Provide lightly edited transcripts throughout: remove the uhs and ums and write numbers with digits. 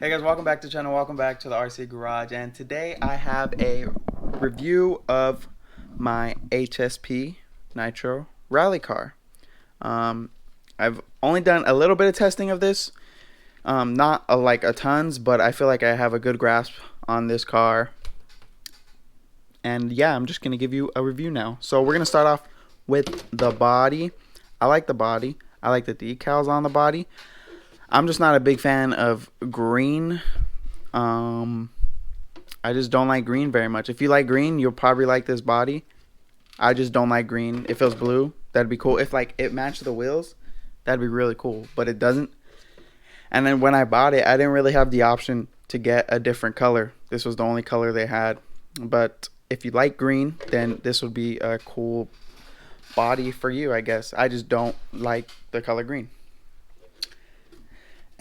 Hey guys, welcome back to the channel. Welcome back to the RC Garage. And today I have a review of my HSP Nitro rally car. I've only done a little bit of testing of this, not like a tons, but I feel like I have a good grasp on this car. And yeah, I'm just gonna give you a review now. So we're gonna start off with the body. I like the body. I like the decals on the body. I'm just not a big fan of green. I just don't like green very much. If you like green, you'll probably like this body. I just don't like green. If it was blue, that'd be cool. If like it matched the wheels, that'd be really cool. But it doesn't. And then when I bought it, I didn't really have the option to get a different color. This was the only color they had. But if you like green, then this would be a cool body for you, I guess. I just don't like the color green.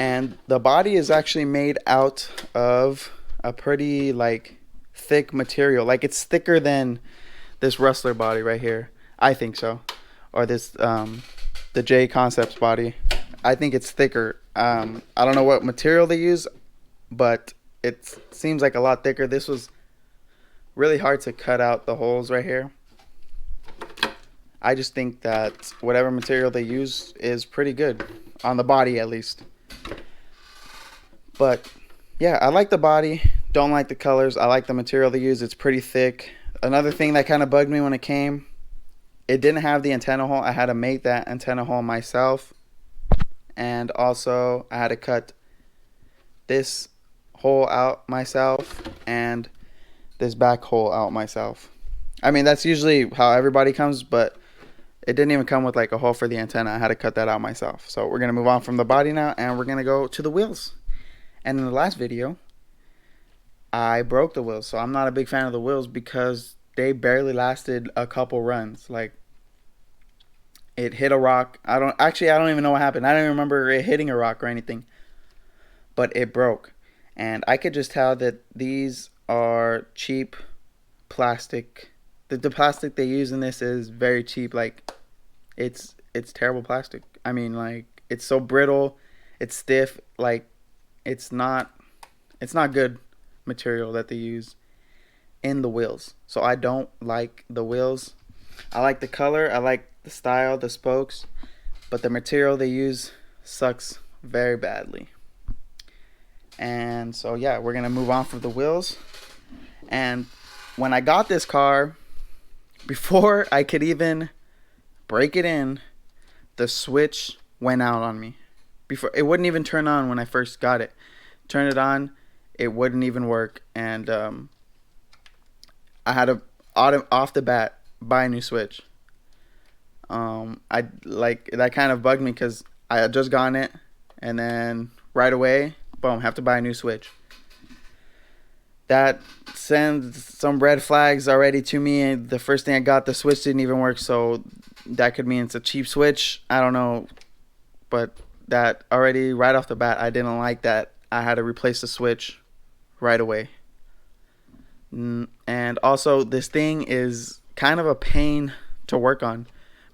And the body is actually made out of a pretty like thick material. Like it's thicker than this Rustler body right here. I think so. Or this the J Concepts body. I think it's thicker. I don't know what material they use, but it seems like a lot thicker. This was really hard to cut out the holes right here. I just think that whatever material they use is pretty good on the body, at least. But yeah, I like the body, don't like the colors. I like the material they use. It's pretty thick. Another thing that kind of bugged me when it came, it didn't have the antenna hole. I had to make that antenna hole myself. And also I had to cut this hole out myself and this back hole out myself. I mean, that's usually how everybody comes, but it didn't even come with like a hole for the antenna. I had to cut that out myself. So we're going to move on from the body now, and we're going to go to the wheels. And in the last video, I broke the wheels. So I'm not a big fan of the wheels because they barely lasted a couple runs. Like, it hit a rock. I don't even know what happened. I don't even remember it hitting a rock or anything. But it broke. And I could just tell that these are cheap plastic. The plastic they use in this is very cheap. Like, it's terrible plastic. I mean, like, it's so brittle, it's stiff. Like, it's not good material that they use in the wheels. So I don't like the wheels. I like the color, I like the style, the spokes, but the material they use sucks very badly. And so yeah, we're gonna move on from the wheels. And when I got this car, before I could even break it in, the switch went out on me. Before, it wouldn't even turn on when I first got it. Turn it on, it wouldn't even work. And I had to off the bat buy a new switch. I like that kind of bugged me because I had just gotten it, and then right away, boom, have to buy a new switch. That sends some red flags already to me. The first thing I got, the switch didn't even work, so that could mean it's a cheap switch. I don't know, but that already right off the bat, I didn't like that. I had to replace the switch right away. And also, this thing is kind of a pain to work on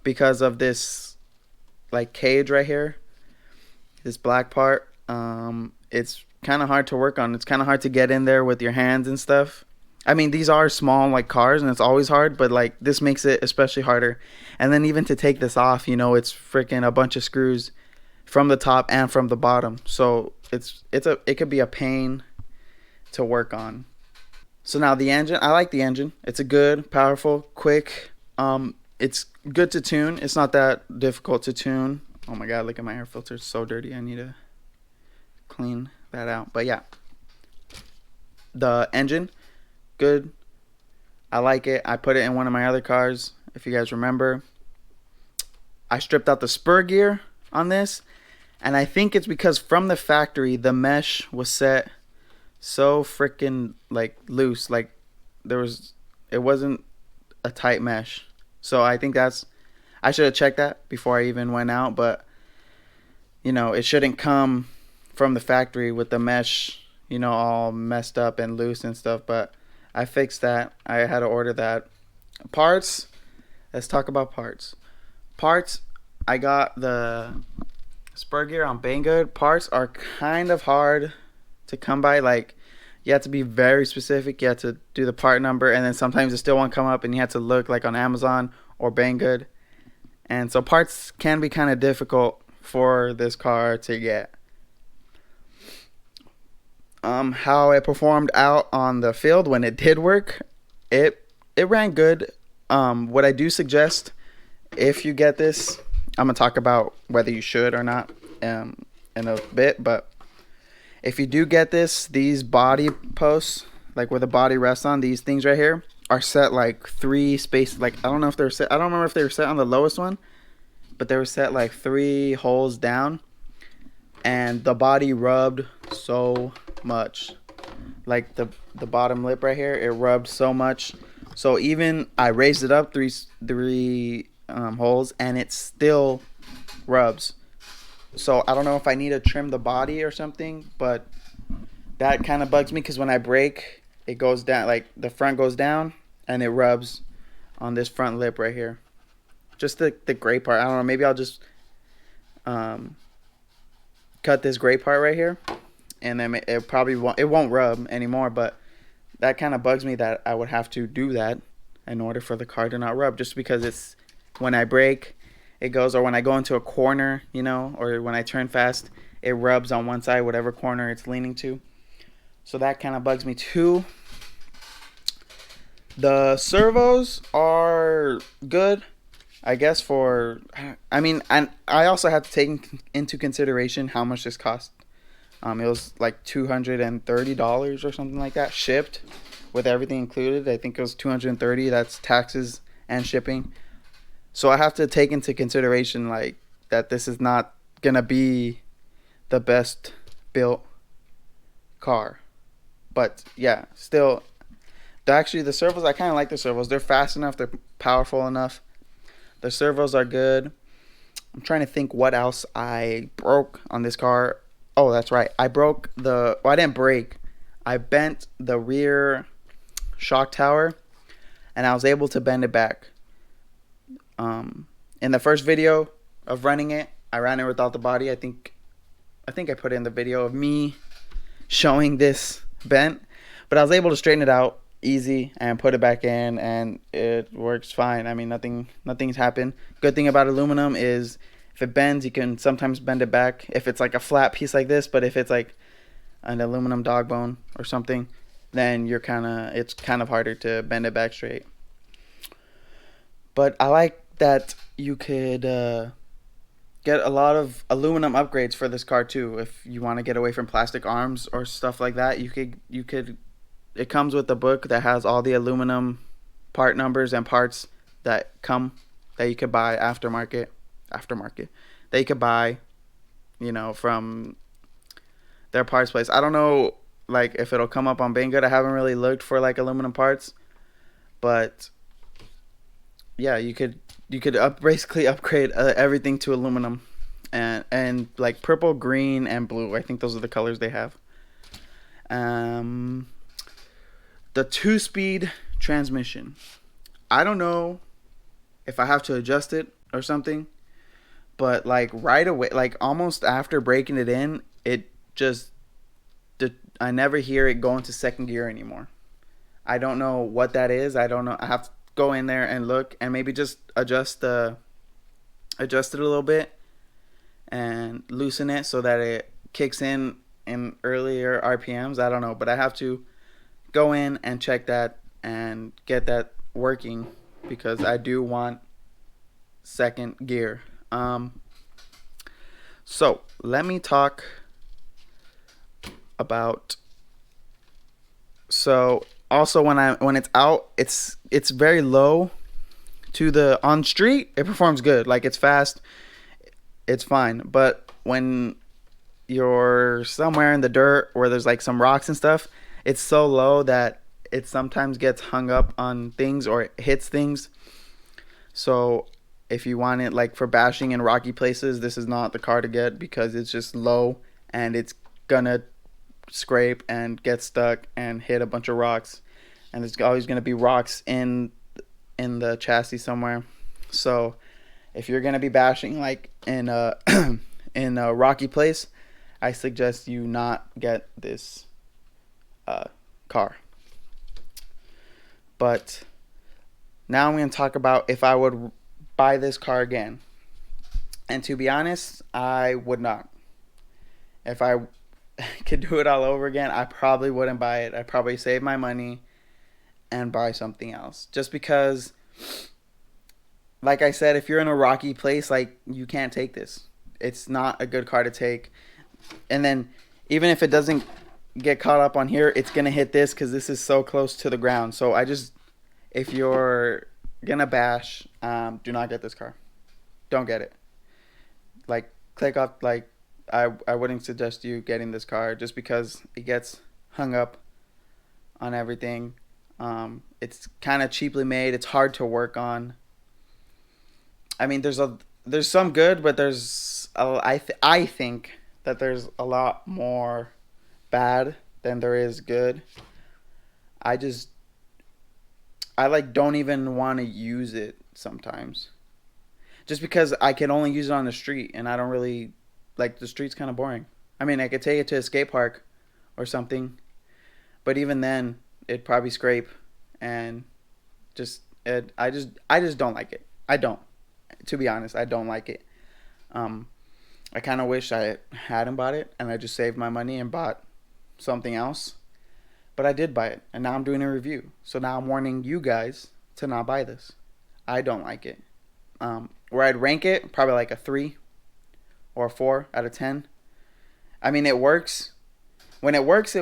because of this like cage right here, this black part. It's kind of hard to work on. It's kind of hard to get in there with your hands and stuff. I mean, these are small like cars, and it's always hard, but like this makes it especially harder. And then even to take this off, you know, it's freaking a bunch of screws from the top and from the bottom. So it could be a pain to work on. So now the engine, I like the engine. It's a good, powerful, quick. It's good to tune. It's not that difficult to tune. Oh my god, look at my air filter. It's so dirty. I need to clean that out. But yeah, the engine, good. I like it. I put it in one of my other cars, if you guys remember. I stripped out the spur gear on this, and I think it's because from the factory the mesh was set so freaking like loose. Like it wasn't a tight mesh. So I think I should have checked that before I even went out. But you know, it shouldn't come from the factory with the mesh, you know, all messed up and loose and stuff. But I fixed that. I had to order that. Parts, let's talk about parts. I got the spur gear on Banggood. Parts are kind of hard to come by. Like, you have to be very specific. You have to do the part number, and then sometimes it still won't come up, and you have to look like on Amazon or Banggood. And so parts can be kind of difficult for this car to get. How it performed out on the field when it did work, it ran good. What I do suggest, if you get this, I'm gonna talk about whether you should or not in a bit, but if you do get this, these body posts, like where the body rests on, these things right here, are set like 3 spaces. Like, I don't know if they're set, I don't remember if they were set on the lowest one, but they were set like 3 holes down, and the body rubbed so much. Like the bottom lip right here, it rubbed so much. So even I raised it up three holes, and it still rubs. So I don't know if I need to trim the body or something, but that kind of bugs me because when I brake, it goes down, like the front goes down, and it rubs on this front lip right here. Just the gray part. I don't know. Maybe I'll just cut this gray part right here, and then it probably won't rub anymore. But that kind of bugs me that I would have to do that in order for the car to not rub. Just because it's when I brake, it goes, or when I go into a corner, you know, or when I turn fast, it rubs on one side, whatever corner it's leaning to. So that kind of bugs me too. The servos are good, I guess, I mean, and I also have to take into consideration how much this cost. It was like $230 or something like that, shipped with everything included. I think it was $230. That's taxes and shipping. So I have to take into consideration like that this is not gonna be the best built car. But yeah, still, actually the servos, I kind of like the servos. They're fast enough. They're powerful enough. The servos are good. I'm trying to think what else I broke on this car. Oh, that's right. I didn't break. I bent the rear shock tower, and I was able to bend it back. In the first video of running it, I ran it without the body. I think I put in the video of me showing this bent, but I was able to straighten it out easy and put it back in, and it works fine. I mean, nothing's happened. Good thing about aluminum is if it bends, you can sometimes bend it back if it's like a flat piece like this. But if it's like an aluminum dog bone or something, then it's kind of harder to bend it back straight. But I like that you could get a lot of aluminum upgrades for this car too. If you want to get away from plastic arms or stuff like that, you could. It comes with a book that has all the aluminum part numbers and parts that you could buy aftermarket that you could buy, you know, from their parts place. I don't know like if it'll come up on Banggood. I haven't really looked for like aluminum parts, but yeah, you could basically upgrade everything to aluminum, and like purple, green, and blue. I think those are the colors they have. The 2-speed transmission. I don't know if I have to adjust it or something, but like right away, like almost after breaking it in, I never hear it go into second gear anymore. I don't know what that is. I don't know. I have to go in there and look and maybe just adjust it a little bit and loosen it so that it kicks in earlier RPMs. I don't know, but I have to go in and check that and get that working because I do want second gear. So let me talk about. So also when it's out, it's very low to the on street. It performs good, like it's fast, it's fine. But when you're somewhere in the dirt where there's like some rocks and stuff, it's so low that it sometimes gets hung up on things or it hits things. So if you want it like for bashing in rocky places, this is not the car to get because it's just low and it's gonna scrape and get stuck and hit a bunch of rocks, and there's always gonna be rocks in the chassis somewhere. So if you're gonna be bashing like in a in a rocky place, I suggest you not get this car. But now I'm going to talk about if I would buy this car again. And to be honest, I would not. If I could do it all over again, I probably wouldn't buy it. I'd probably save my money and buy something else. Just because, like I said, if you're in a rocky place, like, you can't take this. It's not a good car to take. And then even if it doesn't get caught up on here, it's going to hit this because this is so close to the ground. So if you're going to bash, do not get this car. Don't get it. Like, click off, like, I wouldn't suggest you getting this car just because it gets hung up on everything. It's kind of cheaply made. It's hard to work on. I mean, there's some good, but I think that there's a lot more bad than there is good. I don't even want to use it sometimes. Just because I can only use it on the street, and I don't really, like, the street's kind of boring. I mean, I could take it to a skate park or something, but even then, it'd probably scrape, and I just don't like it. I don't. To be honest, I don't like it. I kind of wish I hadn't bought it, and I just saved my money and bought something else. But I did buy it, and now I'm doing a review. So now I'm warning you guys to not buy this. I don't like it. Where I'd rank it, probably like a 3 or a 4 out of 10. I mean, it works. When it works,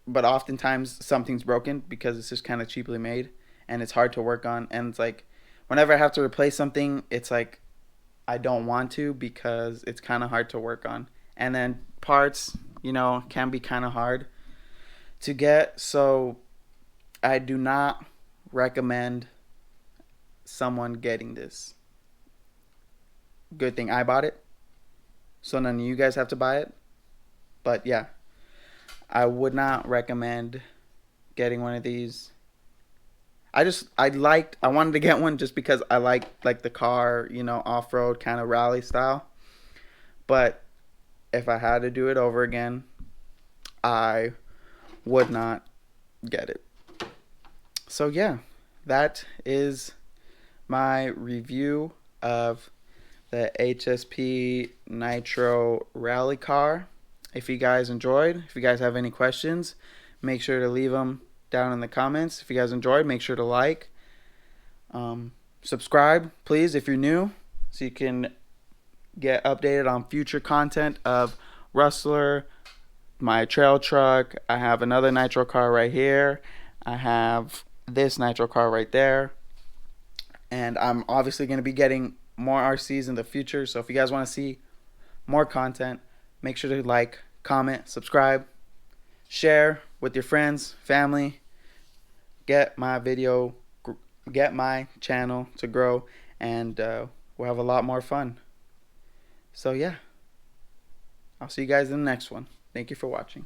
but oftentimes something's broken because it's just kind of cheaply made, and it's hard to work on. And it's like, whenever I have to replace something, it's like I don't want to because it's kind of hard to work on. And then parts, can be kind of hard to get. So I do not recommend someone getting this. Good thing I bought it, so none of you guys have to buy it. But yeah, I would not recommend getting one of these. I wanted to get one just because I like the car, off-road kind of rally style. But if I had to do it over again, I would not get it. So yeah, that is my review of the HSP Nitro Rally Car. If you guys enjoyed, if you guys have any questions, make sure to leave them down in the comments. If you guys enjoyed, make sure to like. Subscribe, please, if you're new, so you can get updated on future content of Rustler, my trail truck. I have another nitro car right here. I have this nitro car right there. And I'm obviously going to be getting more RCs in the future. So if you guys want to see more content, make sure to like, comment, subscribe, share with your friends, family. Get my channel to grow, and we'll have a lot more fun. So yeah, I'll see you guys in the next one. Thank you for watching.